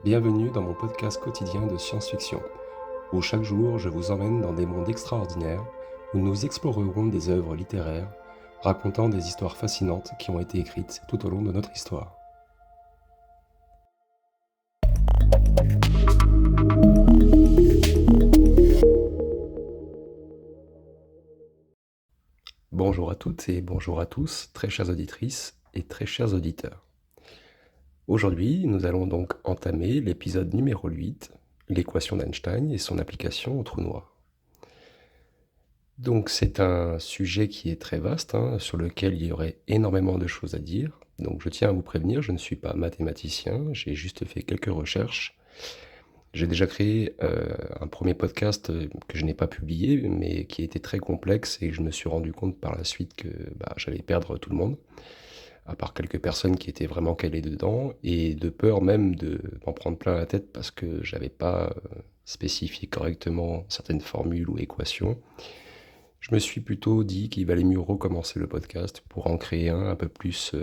Bienvenue dans mon podcast quotidien de science-fiction, où chaque jour je vous emmène dans des mondes extraordinaires, où nous explorerons des œuvres littéraires, racontant des histoires fascinantes qui ont été écrites tout au long de notre histoire. Bonjour à toutes et bonjour à tous, très chères auditrices et très chers auditeurs. Aujourd'hui, nous allons donc entamer l'épisode numéro 8, l'équation d'Einstein et son application au trou noir. Donc c'est un sujet qui est très vaste, sur lequel il y aurait énormément de choses à dire. Donc je tiens à vous prévenir, je ne suis pas mathématicien, j'ai juste fait quelques recherches. J'ai déjà créé un premier podcast que je n'ai pas publié, mais qui était très complexe et je me suis rendu compte par la suite que j'allais perdre tout le monde, à part quelques personnes qui étaient vraiment calées dedans, et de peur même m'en prendre plein la tête parce que j'avais pas spécifié correctement certaines formules ou équations. Je me suis plutôt dit qu'il valait mieux recommencer le podcast pour en créer un peu plus,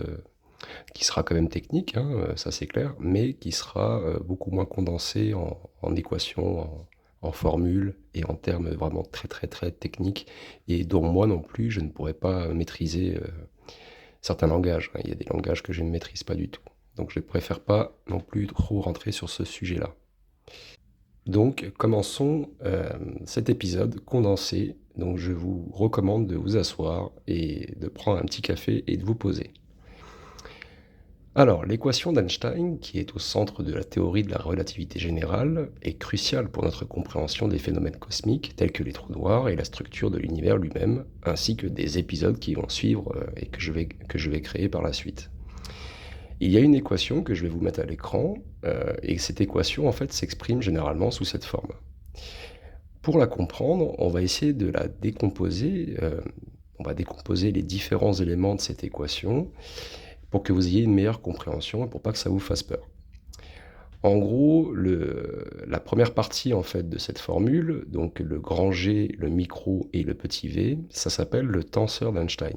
qui sera quand même technique, ça c'est clair, mais qui sera beaucoup moins condensé en équations, en formules et en termes vraiment très très très techniques, et dont moi non plus je ne pourrais pas maîtriser certains langages. Il y a des langages que je ne maîtrise pas du tout. Donc je ne préfère pas non plus trop rentrer sur ce sujet-là. Donc, commençons cet épisode condensé. Donc, je vous recommande de vous asseoir et de prendre un petit café et de vous poser. Alors, l'équation d'Einstein, qui est au centre de la théorie de la relativité générale, est cruciale pour notre compréhension des phénomènes cosmiques tels que les trous noirs et la structure de l'univers lui-même, ainsi que des épisodes qui vont suivre et que je vais créer par la suite. Il y a une équation que je vais vous mettre à l'écran, et cette équation en fait s'exprime généralement sous cette forme. Pour la comprendre, on va essayer de la décomposer, on va décomposer les différents éléments de cette équation pour que vous ayez une meilleure compréhension et pour pas que ça vous fasse peur. En gros, la première partie en fait de cette formule, donc le grand G, le micro et le petit v, ça s'appelle le tenseur d'Einstein.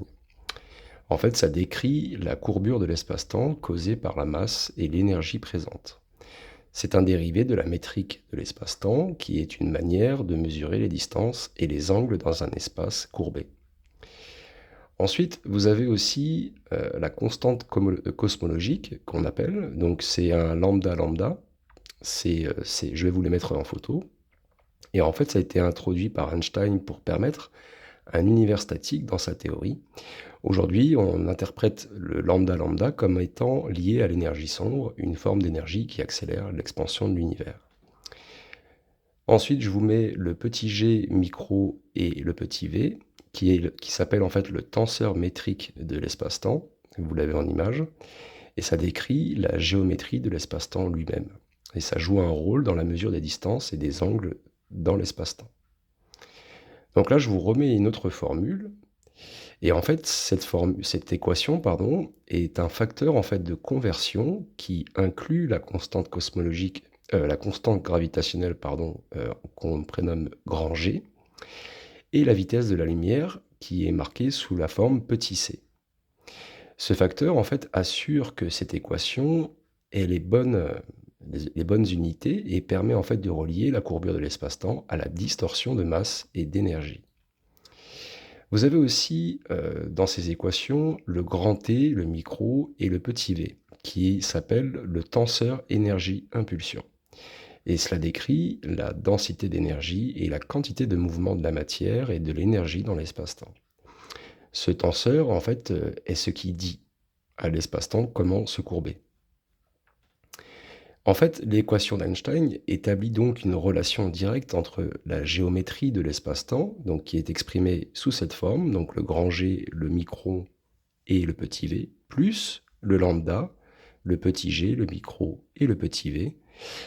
En fait, ça décrit la courbure de l'espace-temps causée par la masse et l'énergie présente. C'est un dérivé de la métrique de l'espace-temps qui est une manière de mesurer les distances et les angles dans un espace courbé. Ensuite, vous avez aussi la constante cosmologique qu'on appelle, donc c'est un lambda lambda, je vais vous les mettre en photo, et en fait ça a été introduit par Einstein pour permettre un univers statique dans sa théorie. Aujourd'hui, on interprète le lambda lambda comme étant lié à l'énergie sombre, une forme d'énergie qui accélère l'expansion de l'univers. Ensuite, je vous mets le petit g micro et le petit v, qui s'appelle en fait le tenseur métrique de l'espace-temps. Vous l'avez en image. Et ça décrit la géométrie de l'espace-temps lui-même. Et ça joue un rôle dans la mesure des distances et des angles dans l'espace-temps. Donc là, je vous remets une autre formule. Et en fait, cette équation est un facteur en fait de conversion qui inclut la constante cosmologique, la constante gravitationnelle qu'on prénomme grand G, et la vitesse de la lumière qui est marquée sous la forme petit c. Ce facteur en fait assure que cette équation ait les bonnes unités et permet en fait de relier la courbure de l'espace-temps à la distorsion de masse et d'énergie. Vous avez aussi dans ces équations le grand T, le micro et le petit v, qui s'appelle le tenseur énergie-impulsion. Et cela décrit la densité d'énergie et la quantité de mouvement de la matière et de l'énergie dans l'espace-temps. Ce tenseur, en fait, est ce qui dit à l'espace-temps comment se courber. En fait, l'équation d'Einstein établit donc une relation directe entre la géométrie de l'espace-temps, donc qui est exprimée sous cette forme, donc le grand G, le micro et le petit v, plus le lambda, le petit g, le micro et le petit v,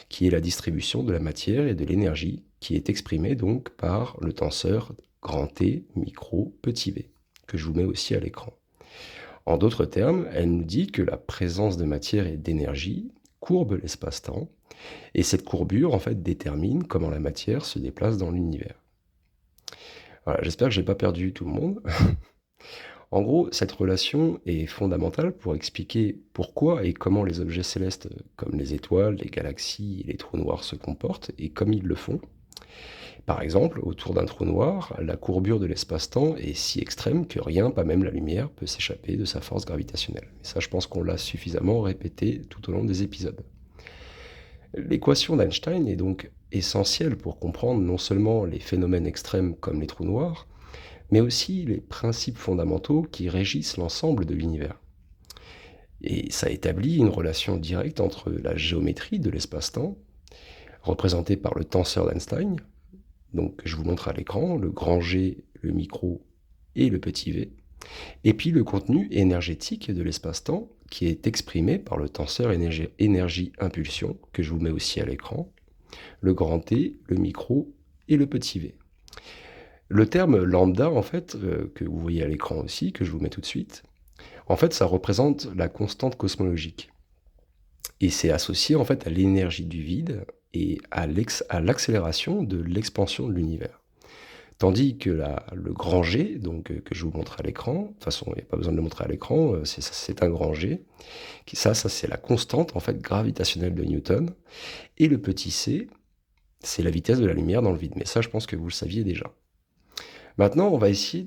qui est la distribution de la matière et de l'énergie, qui est exprimée donc par le tenseur grand T, micro, petit v, que je vous mets aussi à l'écran. En d'autres termes, elle nous dit que la présence de matière et d'énergie courbe l'espace-temps, et cette courbure en fait détermine comment la matière se déplace dans l'univers. Voilà, j'espère que je n'ai pas perdu tout le monde. En gros, cette relation est fondamentale pour expliquer pourquoi et comment les objets célestes comme les étoiles, les galaxies et les trous noirs se comportent et comme ils le font. Par exemple, autour d'un trou noir, la courbure de l'espace-temps est si extrême que rien, pas même la lumière, peut s'échapper de sa force gravitationnelle. Et ça, je pense qu'on l'a suffisamment répété tout au long des épisodes. L'équation d'Einstein est donc essentielle pour comprendre non seulement les phénomènes extrêmes comme les trous noirs, mais aussi les principes fondamentaux qui régissent l'ensemble de l'univers. Et ça établit une relation directe entre la géométrie de l'espace-temps, représentée par le tenseur d'Einstein, donc que je vous montre à l'écran, le grand G, le micro et le petit v, et puis le contenu énergétique de l'espace-temps qui est exprimé par le tenseur énergie-impulsion, que je vous mets aussi à l'écran, le grand T, le micro et le petit v. Le terme lambda, en fait, que vous voyez à l'écran aussi, que je vous mets tout de suite, en fait, ça représente la constante cosmologique. Et c'est associé, en fait, à l'énergie du vide et à l'accélération de l'expansion de l'univers. Tandis que le grand G, donc, que je vous montre à l'écran, de toute façon, il n'y a pas besoin de le montrer à l'écran, c'est un grand G. Ça c'est la constante, en fait, gravitationnelle de Newton. Et le petit c, c'est la vitesse de la lumière dans le vide. Mais ça, je pense que vous le saviez déjà. Maintenant, on va essayer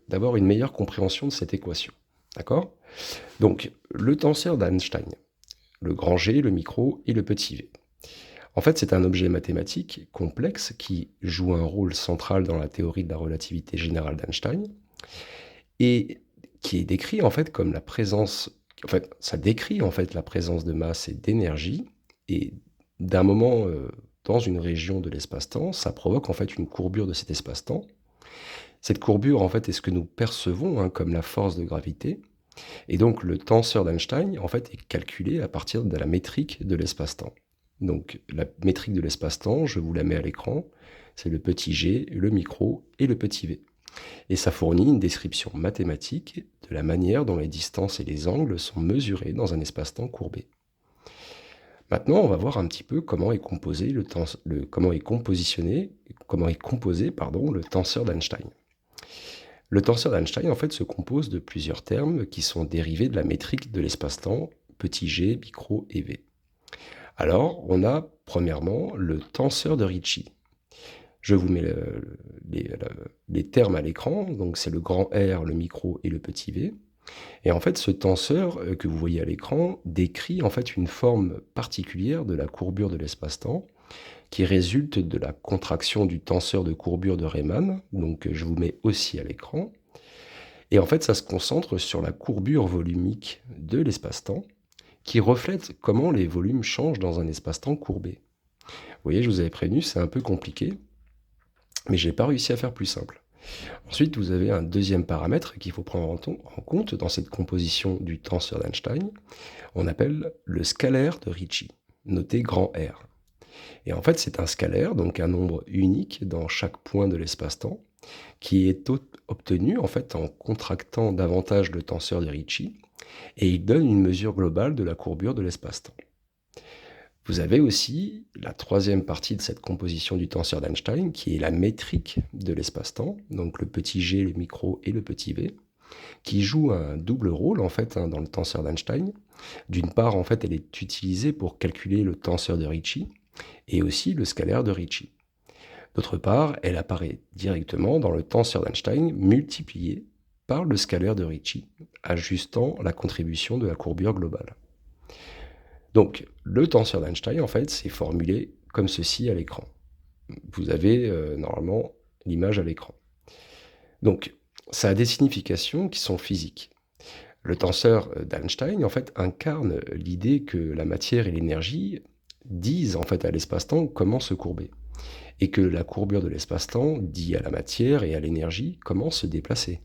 d'avoir une meilleure compréhension de cette équation. D'accord? Donc, le tenseur d'Einstein, le grand G, le micro et le petit v. En fait, c'est un objet mathématique complexe qui joue un rôle central dans la théorie de la relativité générale d'Einstein et qui est décrit en fait comme la présence, en fait, ça décrit en fait la présence de masse et d'énergie et d'un moment dans une région de l'espace-temps, ça provoque en fait une courbure de cet espace-temps. Cette courbure en fait est ce que nous percevons comme la force de gravité. Et donc le tenseur d'Einstein en fait est calculé à partir de la métrique de l'espace-temps. Donc la métrique de l'espace-temps, je vous la mets à l'écran, c'est le petit g, le micro et le petit v. Et ça fournit une description mathématique de la manière dont les distances et les angles sont mesurés dans un espace-temps courbé. Maintenant, on va voir un petit peu comment est composé le tenseur d'Einstein. Le tenseur d'Einstein en fait se compose de plusieurs termes qui sont dérivés de la métrique de l'espace-temps, petit g, micro et v. Alors, on a premièrement le tenseur de Ricci. Je vous mets les termes à l'écran, donc c'est le grand R, le micro et le petit v. Et en fait, ce tenseur que vous voyez à l'écran décrit en fait une forme particulière de la courbure de l'espace-temps qui résulte de la contraction du tenseur de courbure de Riemann, donc je vous mets aussi à l'écran. Et en fait, ça se concentre sur la courbure volumique de l'espace-temps qui reflète comment les volumes changent dans un espace-temps courbé. Vous voyez, je vous avais prévenu, c'est un peu compliqué, mais je n'ai pas réussi à faire plus simple. Ensuite, vous avez un deuxième paramètre qu'il faut prendre en compte dans cette composition du tenseur d'Einstein. On appelle le scalaire de Ricci, noté grand R. Et en fait, c'est un scalaire, donc un nombre unique dans chaque point de l'espace-temps, qui est obtenu en fait en contractant davantage le tenseur de Ricci, et il donne une mesure globale de la courbure de l'espace-temps. Vous avez aussi la troisième partie de cette composition du tenseur d'Einstein, qui est la métrique de l'espace-temps, donc le petit g, le micro et le petit v, qui joue un double rôle en fait dans le tenseur d'Einstein. D'une part, en fait, elle est utilisée pour calculer le tenseur de Ricci et aussi le scalaire de Ricci. D'autre part, elle apparaît directement dans le tenseur d'Einstein multiplié par le scalaire de Ricci, ajustant la contribution de la courbure globale. Donc, le tenseur d'Einstein, en fait, c'est formulé comme ceci à l'écran. Vous avez normalement l'image à l'écran. Donc, ça a des significations qui sont physiques. Le tenseur d'Einstein, en fait, incarne l'idée que la matière et l'énergie disent, en fait, à l'espace-temps comment se courber. Et que la courbure de l'espace-temps dit à la matière et à l'énergie comment se déplacer.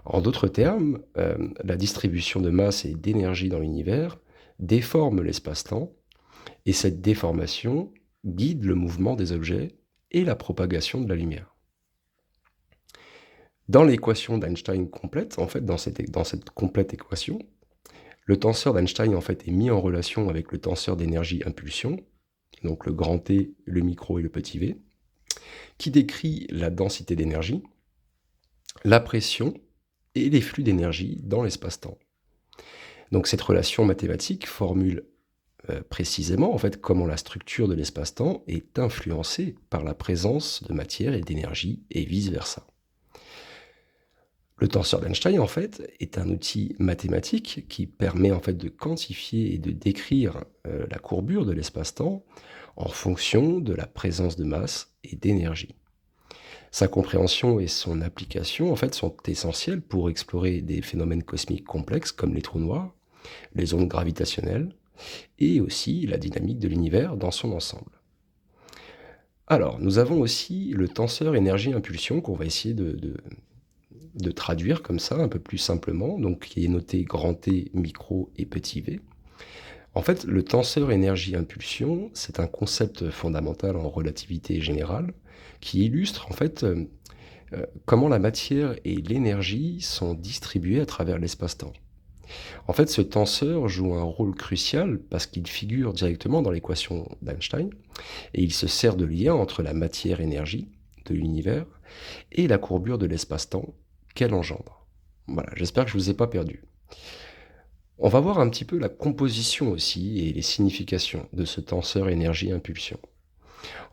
En d'autres termes, la distribution de masse et d'énergie dans l'univers déforme l'espace-temps, et cette déformation guide le mouvement des objets et la propagation de la lumière. Dans l'équation d'Einstein complète, en fait, dans cette complète équation, le tenseur d'Einstein en fait, est mis en relation avec le tenseur d'énergie-impulsion, donc le grand T, le micro et le petit v, qui décrit la densité d'énergie, la pression et les flux d'énergie dans l'espace-temps. Donc cette relation mathématique formule précisément en fait comment la structure de l'espace-temps est influencée par la présence de matière et d'énergie et vice-versa. Le tenseur d'Einstein en fait est un outil mathématique qui permet en fait de quantifier et de décrire la courbure de l'espace-temps en fonction de la présence de masse et d'énergie. Sa compréhension et son application en fait sont essentielles pour explorer des phénomènes cosmiques complexes comme les trous noirs, les ondes gravitationnelles et aussi la dynamique de l'univers dans son ensemble. Alors, nous avons aussi le tenseur énergie-impulsion qu'on va essayer de traduire comme ça, un peu plus simplement, donc qui est noté grand T, micro et petit v. En fait, le tenseur énergie-impulsion, c'est un concept fondamental en relativité générale qui illustre en fait comment la matière et l'énergie sont distribuées à travers l'espace-temps. En fait, ce tenseur joue un rôle crucial parce qu'il figure directement dans l'équation d'Einstein et il se sert de lien entre la matière-énergie de l'univers et la courbure de l'espace-temps qu'elle engendre. Voilà, j'espère que je ne vous ai pas perdu. On va voir un petit peu la composition aussi et les significations de ce tenseur énergie-impulsion.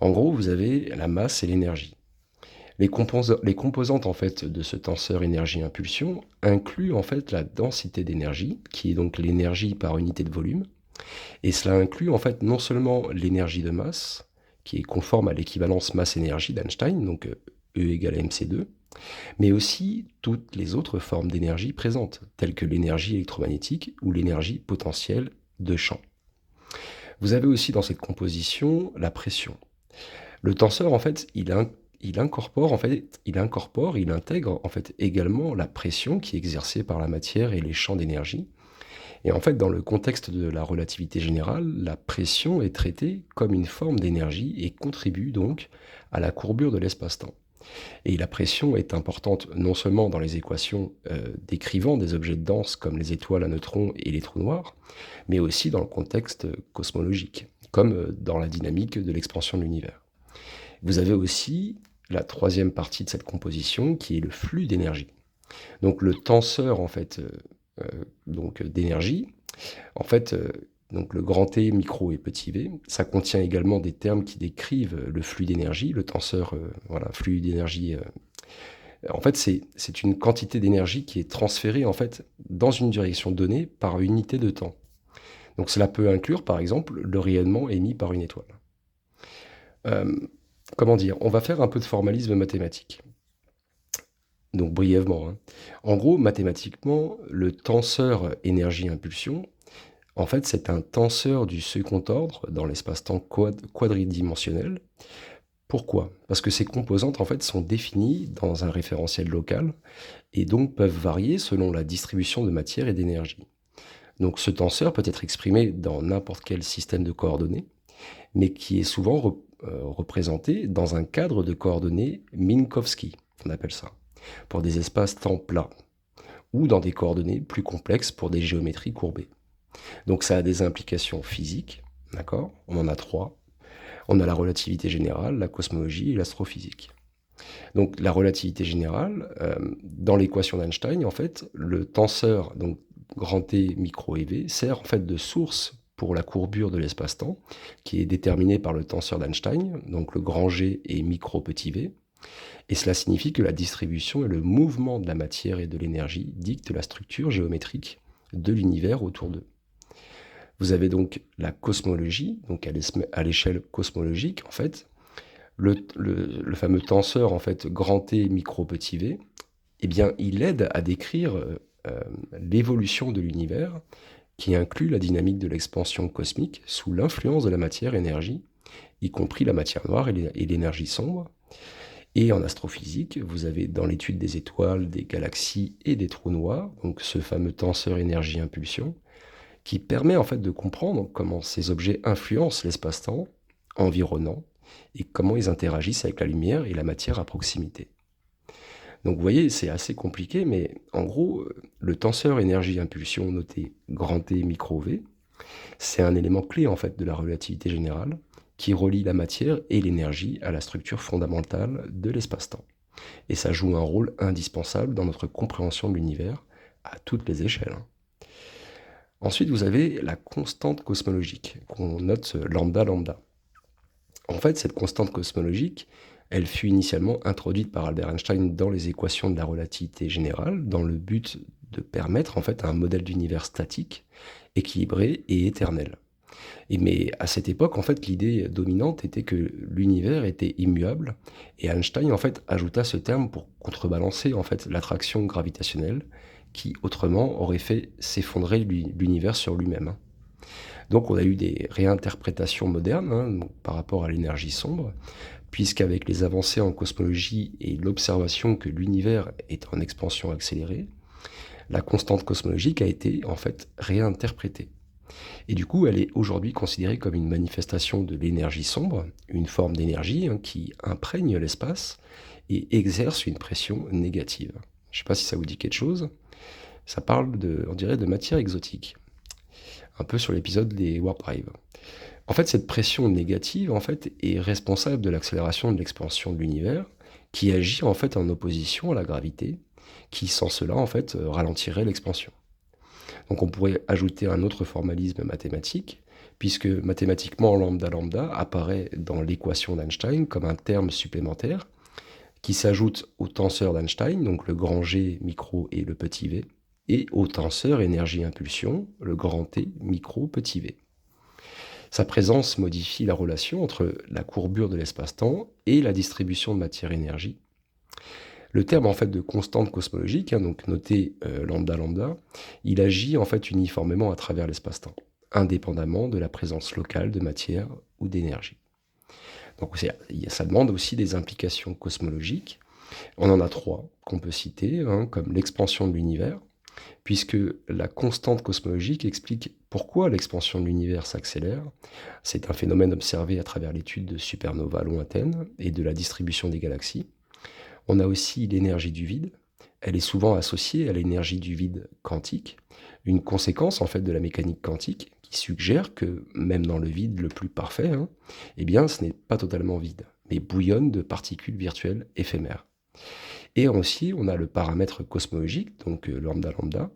En gros, vous avez la masse et l'énergie. Les composantes en fait de ce tenseur énergie-impulsion incluent en fait la densité d'énergie, qui est donc l'énergie par unité de volume, et cela inclut en fait non seulement l'énergie de masse, qui est conforme à l'équivalence masse-énergie d'Einstein, donc E égale mc2, mais aussi toutes les autres formes d'énergie présentes, telles que l'énergie électromagnétique ou l'énergie potentielle de champ. Vous avez aussi dans cette composition la pression. Le tenseur, en fait, il intègre en fait également la pression qui est exercée par la matière et les champs d'énergie. Et en fait, dans le contexte de la relativité générale, la pression est traitée comme une forme d'énergie et contribue donc à la courbure de l'espace-temps. Et la pression est importante non seulement dans les équations décrivant des objets denses comme les étoiles à neutrons et les trous noirs, mais aussi dans le contexte cosmologique, comme dans la dynamique de l'expansion de l'univers. Vous avez aussi la troisième partie de cette composition qui est le flux d'énergie. Donc le tenseur en fait d'énergie, en fait donc le grand T, micro et petit v, ça contient également des termes qui décrivent le flux d'énergie, le tenseur flux d'énergie. En fait, c'est une quantité d'énergie qui est transférée en fait dans une direction donnée par unité de temps. Donc cela peut inclure par exemple le rayonnement émis par une étoile. Comment dire? On va faire un peu de formalisme mathématique. Donc brièvement, hein. En gros, mathématiquement, le tenseur énergie-impulsion, en fait, c'est un tenseur du second ordre dans l'espace-temps quadridimensionnel. Pourquoi? Parce que ces composantes, en fait, sont définies dans un référentiel local et donc peuvent varier selon la distribution de matière et d'énergie. Donc ce tenseur peut être exprimé dans n'importe quel système de coordonnées, mais qui est souvent représenté dans un cadre de coordonnées Minkowski, on appelle ça, pour des espaces-temps plats, ou dans des coordonnées plus complexes pour des géométries courbées. Donc ça a des implications physiques, d'accord? On en a trois. On a la relativité générale, la cosmologie et l'astrophysique. Donc la relativité générale, dans l'équation d'Einstein, en fait, le tenseur, donc grand T, micro et V, sert en fait de source pour la courbure de l'espace-temps, qui est déterminée par le tenseur d'Einstein, donc le grand G et micro petit v. Et cela signifie que la distribution et le mouvement de la matière et de l'énergie dictent la structure géométrique de l'univers autour d'eux. Vous avez donc la cosmologie, donc à l'échelle cosmologique, en fait, le fameux tenseur, en fait, grand T, micro petit v, eh bien, il aide à décrire l'évolution de l'univers qui inclut la dynamique de l'expansion cosmique sous l'influence de la matière-énergie, y compris la matière noire et l'énergie sombre. Et en astrophysique, vous avez dans l'étude des étoiles, des galaxies et des trous noirs, donc ce fameux tenseur énergie-impulsion, qui permet en fait de comprendre comment ces objets influencent l'espace-temps environnant et comment ils interagissent avec la lumière et la matière à proximité. Donc vous voyez, c'est assez compliqué, mais en gros, le tenseur énergie-impulsion noté grand T micro V, c'est un élément clé en fait de la relativité générale qui relie la matière et l'énergie à la structure fondamentale de l'espace-temps. Et ça joue un rôle indispensable dans notre compréhension de l'univers à toutes les échelles, hein. Ensuite, vous avez la constante cosmologique, qu'on note lambda lambda. En fait, cette constante cosmologique, elle fut initialement introduite par Albert Einstein dans les équations de la relativité générale, dans le but de permettre en fait un modèle d'univers statique, équilibré et éternel. Mais à cette époque, en fait, l'idée dominante était que l'univers était immuable, et Einstein en fait ajouta ce terme pour contrebalancer en fait l'attraction gravitationnelle, qui autrement aurait fait s'effondrer l'univers sur lui-même, hein. Donc on a eu des réinterprétations modernes, hein, donc par rapport à l'énergie sombre, puisqu'avec les avancées en cosmologie et l'observation que l'univers est en expansion accélérée, la constante cosmologique a été en fait réinterprétée. Et du coup, elle est aujourd'hui considérée comme une manifestation de l'énergie sombre, une forme d'énergie, hein, qui imprègne l'espace et exerce une pression négative. Je ne sais pas si ça vous dit quelque chose. Ça parle on dirait, de matière exotique, un peu sur l'épisode des Warp Drive. En fait, cette pression négative, en fait, est responsable de l'accélération de l'expansion de l'univers, qui agit en fait en opposition à la gravité, qui sans cela, en fait, ralentirait l'expansion. Donc on pourrait ajouter un autre formalisme mathématique, puisque mathématiquement lambda lambda apparaît dans l'équation d'Einstein comme un terme supplémentaire qui s'ajoute au tenseur d'Einstein, donc le grand G micro et le petit v, et au tenseur énergie-impulsion, le grand T micro petit v. Sa présence modifie la relation entre la courbure de l'espace-temps et la distribution de matière-énergie. Le terme en fait de constante cosmologique, hein, donc noté lambda lambda, il agit en fait uniformément à travers l'espace-temps, indépendamment de la présence locale de matière ou d'énergie. Donc ça demande aussi des implications cosmologiques. On en a trois qu'on peut citer, hein, comme l'expansion de l'univers, puisque la constante cosmologique explique pourquoi l'expansion de l'univers s'accélère. C'est un phénomène observé à travers l'étude de supernovas lointaines et de la distribution des galaxies. On a aussi l'énergie du vide. Elle est souvent associée à l'énergie du vide quantique, une conséquence en fait de la mécanique quantique qui suggère que même dans le vide le plus parfait, hein, eh bien ce n'est pas totalement vide, mais bouillonne de particules virtuelles éphémères. Et aussi, on a le paramètre cosmologique, donc lambda lambda,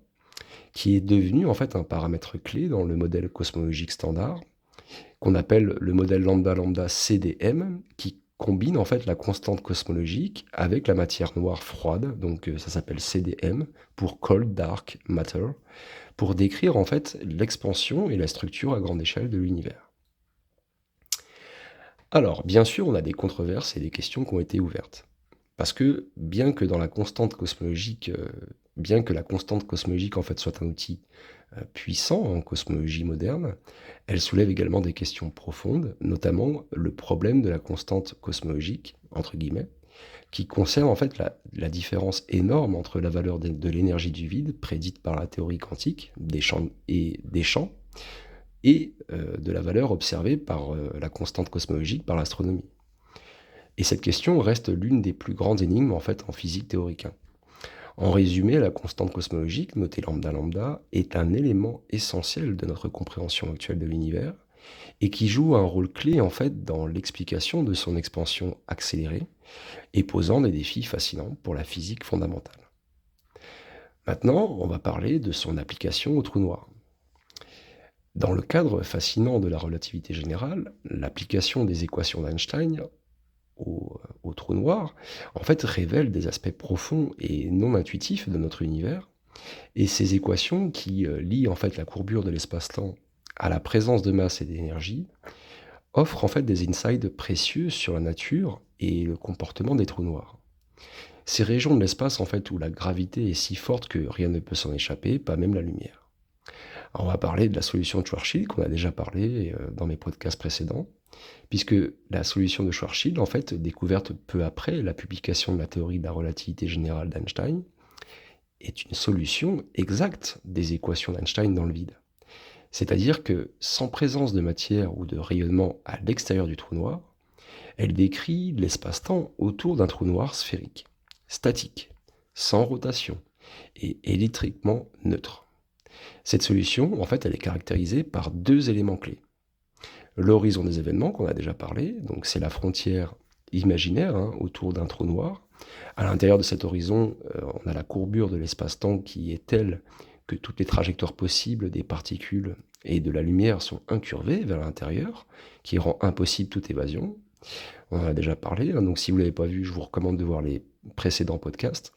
qui est devenu en fait un paramètre clé dans le modèle cosmologique standard, qu'on appelle le modèle lambda lambda CDM, qui combine en fait la constante cosmologique avec la matière noire froide, donc ça s'appelle CDM, pour Cold Dark Matter, pour décrire en fait l'expansion et la structure à grande échelle de l'univers. Alors, bien sûr, on a des controverses et des questions qui ont été ouvertes. Parce que bien que la constante cosmologique en fait soit un outil puissant en cosmologie moderne, elle soulève également des questions profondes, notamment le problème de la constante cosmologique, entre guillemets, qui concerne en fait la différence énorme entre la valeur de l'énergie du vide prédite par la théorie quantique des champs et de la valeur observée par la constante cosmologique par l'astronomie. Et cette question reste l'une des plus grandes énigmes en fait en physique théorique, hein. En résumé, la constante cosmologique, notée lambda lambda, est un élément essentiel de notre compréhension actuelle de l'univers et qui joue un rôle clé en fait dans l'explication de son expansion accélérée et posant des défis fascinants pour la physique fondamentale. Maintenant, on va parler de son application au trou noir. Dans le cadre fascinant de la relativité générale, l'application des équations d'Einstein au trou noir, en fait, révèle des aspects profonds et non intuitifs de notre univers. Et ces équations qui lient en fait la courbure de l'espace-temps à la présence de masse et d'énergie offrent en fait des insights précieux sur la nature et le comportement des trous noirs. Ces régions de l'espace en fait où la gravité est si forte que rien ne peut s'en échapper, pas même la lumière. Alors, on va parler de la solution de Schwarzschild qu'on a déjà parlé dans mes podcasts précédents, puisque la solution de Schwarzschild, en fait, découverte peu après la publication de la théorie de la relativité générale d'Einstein, est une solution exacte des équations d'Einstein dans le vide. C'est-à-dire que sans présence de matière ou de rayonnement à l'extérieur du trou noir, elle décrit l'espace-temps autour d'un trou noir sphérique, statique, sans rotation et électriquement neutre. Cette solution, en fait, elle est caractérisée par deux éléments clés. L'horizon des événements, qu'on a déjà parlé, donc c'est la frontière imaginaire autour d'un trou noir. À l'intérieur de cet horizon, on a la courbure de l'espace-temps qui est telle que toutes les trajectoires possibles des particules et de la lumière sont incurvées vers l'intérieur, qui rend impossible toute évasion. On en a déjà parlé, donc si vous ne l'avez pas vu, je vous recommande de voir les précédents podcasts.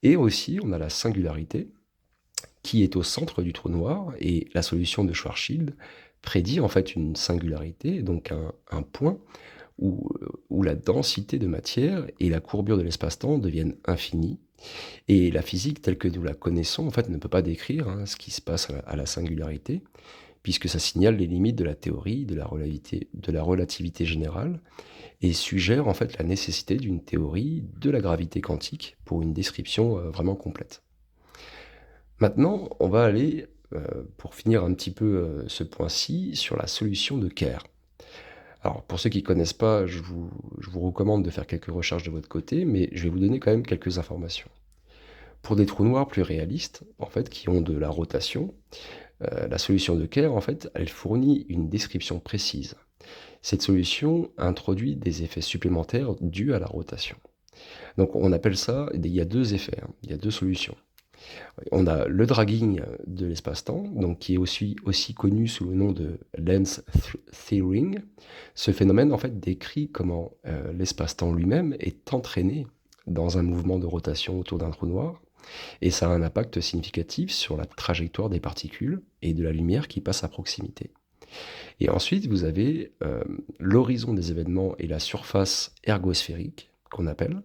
Et aussi, on a la singularité qui est au centre du trou noir, et la solution de Schwarzschild prédit en fait une singularité, donc un point où la densité de matière et la courbure de l'espace-temps deviennent infinies. Et la physique telle que nous la connaissons en fait ne peut pas décrire ce qui se passe à la singularité, puisque ça signale les limites de la théorie de la relativité générale, et suggère en fait la nécessité d'une théorie de la gravité quantique pour une description vraiment complète. Maintenant, on va aller, pour finir un petit peu ce point-ci, sur la solution de Kerr. Alors, pour ceux qui ne connaissent pas, je vous recommande de faire quelques recherches de votre côté, mais je vais vous donner quand même quelques informations. Pour des trous noirs plus réalistes, en fait, qui ont de la rotation, la solution de Kerr, en fait, elle fournit une description précise. Cette solution introduit des effets supplémentaires dus à la rotation. Donc, on appelle ça, il y a deux effets, il y a deux solutions. On a le dragging de l'espace-temps, donc qui est aussi connu sous le nom de lens thirring. Ce phénomène en fait décrit comment l'espace-temps lui-même est entraîné dans un mouvement de rotation autour d'un trou noir, et ça a un impact significatif sur la trajectoire des particules et de la lumière qui passe à proximité. Et ensuite, vous avez l'horizon des événements et la surface ergosphérique, qu'on appelle.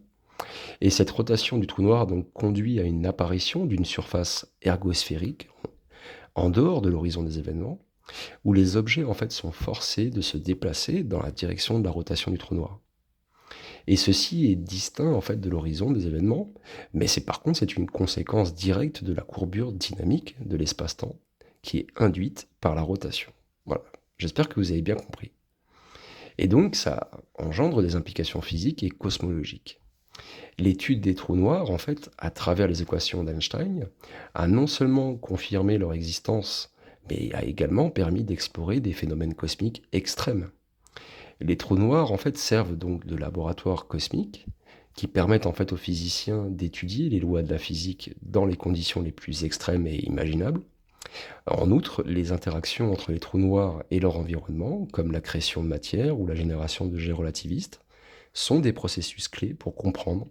Et cette rotation du trou noir donc conduit à une apparition d'une surface ergosphérique en dehors de l'horizon des événements, où les objets en fait sont forcés de se déplacer dans la direction de la rotation du trou noir. Et ceci est distinct en fait de l'horizon des événements, mais par contre c'est une conséquence directe de la courbure dynamique de l'espace-temps qui est induite par la rotation. Voilà, j'espère que vous avez bien compris. Et donc ça engendre des implications physiques et cosmologiques. L'étude des trous noirs, en fait, à travers les équations d'Einstein, a non seulement confirmé leur existence, mais a également permis d'explorer des phénomènes cosmiques extrêmes. Les trous noirs, en fait, servent donc de laboratoire cosmique qui permettent en fait aux physiciens d'étudier les lois de la physique dans les conditions les plus extrêmes et imaginables. En outre, les interactions entre les trous noirs et leur environnement, comme la création de matière ou la génération de jets relativistes, sont des processus clés pour comprendre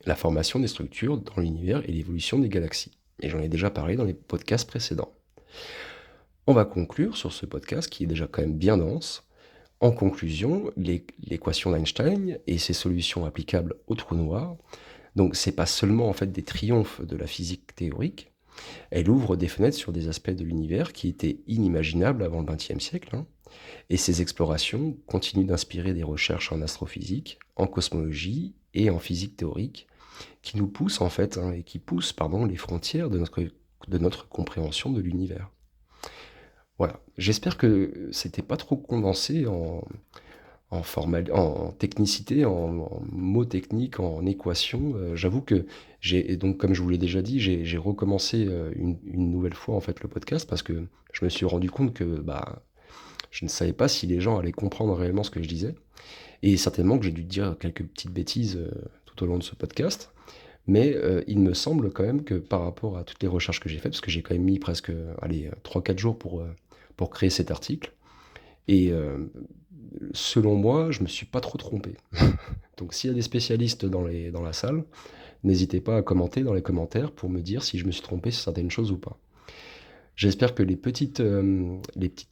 la formation des structures dans l'univers et l'évolution des galaxies. Et j'en ai déjà parlé dans les podcasts précédents. On va conclure sur ce podcast qui est déjà quand même bien dense. En conclusion, l'équation d'Einstein et ses solutions applicables au trou noir, donc c'est pas seulement en fait des triomphes de la physique théorique, elle ouvre des fenêtres sur des aspects de l'univers qui étaient inimaginables avant le XXe siècle, et ces explorations continuent d'inspirer des recherches en astrophysique, en cosmologie et en physique théorique, qui nous poussent en fait, et qui poussent les frontières de notre compréhension de l'univers. Voilà, j'espère que c'était pas trop condensé en technicité, en mots techniques, en équations. J'avoue que et donc comme je vous l'ai déjà dit, j'ai recommencé une nouvelle fois en fait le podcast parce que je me suis rendu compte que je ne savais pas si les gens allaient comprendre réellement ce que je disais. Et certainement que j'ai dû dire quelques petites bêtises tout au long de ce podcast. Mais il me semble quand même que par rapport à toutes les recherches que j'ai faites, parce que j'ai quand même mis presque 3-4 jours pour créer cet article, et selon moi, je me suis pas trop trompé. Donc s'il y a des spécialistes dans la salle, n'hésitez pas à commenter dans les commentaires pour me dire si je me suis trompé sur certaines choses ou pas. J'espère que les petites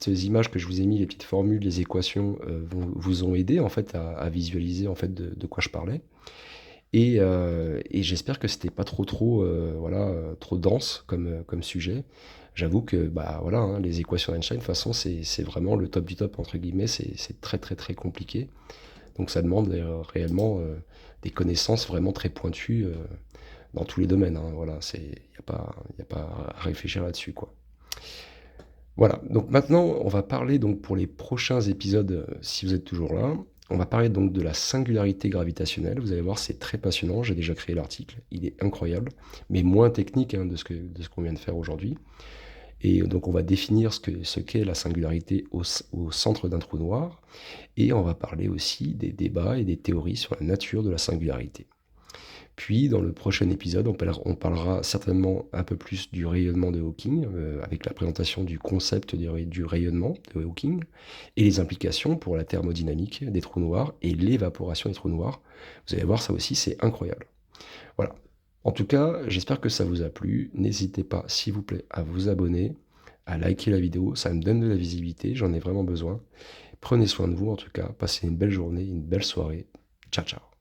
images que je vous ai mis, les petites formules, les équations vous ont aidé en fait à visualiser en fait de quoi je parlais. Et j'espère que c'était pas trop trop dense comme sujet. J'avoue que les équations d'Einstein, de toute façon, c'est vraiment le top du top entre guillemets. C'est très très très compliqué. Donc ça demande réellement des connaissances vraiment très pointues dans tous les domaines. Voilà, y a pas à réfléchir là-dessus quoi. Voilà, donc maintenant on va parler donc pour les prochains épisodes, si vous êtes toujours là, on va parler donc de la singularité gravitationnelle. Vous allez voir, c'est très passionnant, j'ai déjà créé l'article, il est incroyable, mais moins technique de ce qu'on vient de faire aujourd'hui. Et donc on va définir ce qu'est la singularité au centre d'un trou noir, et on va parler aussi des débats et des théories sur la nature de la singularité. Puis dans le prochain épisode, on parlera certainement un peu plus du rayonnement de Hawking, avec la présentation du concept du rayonnement de Hawking, et les implications pour la thermodynamique des trous noirs et l'évaporation des trous noirs. Vous allez voir, ça aussi c'est incroyable. Voilà. En tout cas, j'espère que ça vous a plu. N'hésitez pas, s'il vous plaît, à vous abonner, à liker la vidéo, ça me donne de la visibilité, j'en ai vraiment besoin. Prenez soin de vous en tout cas, passez une belle journée, une belle soirée. Ciao ciao.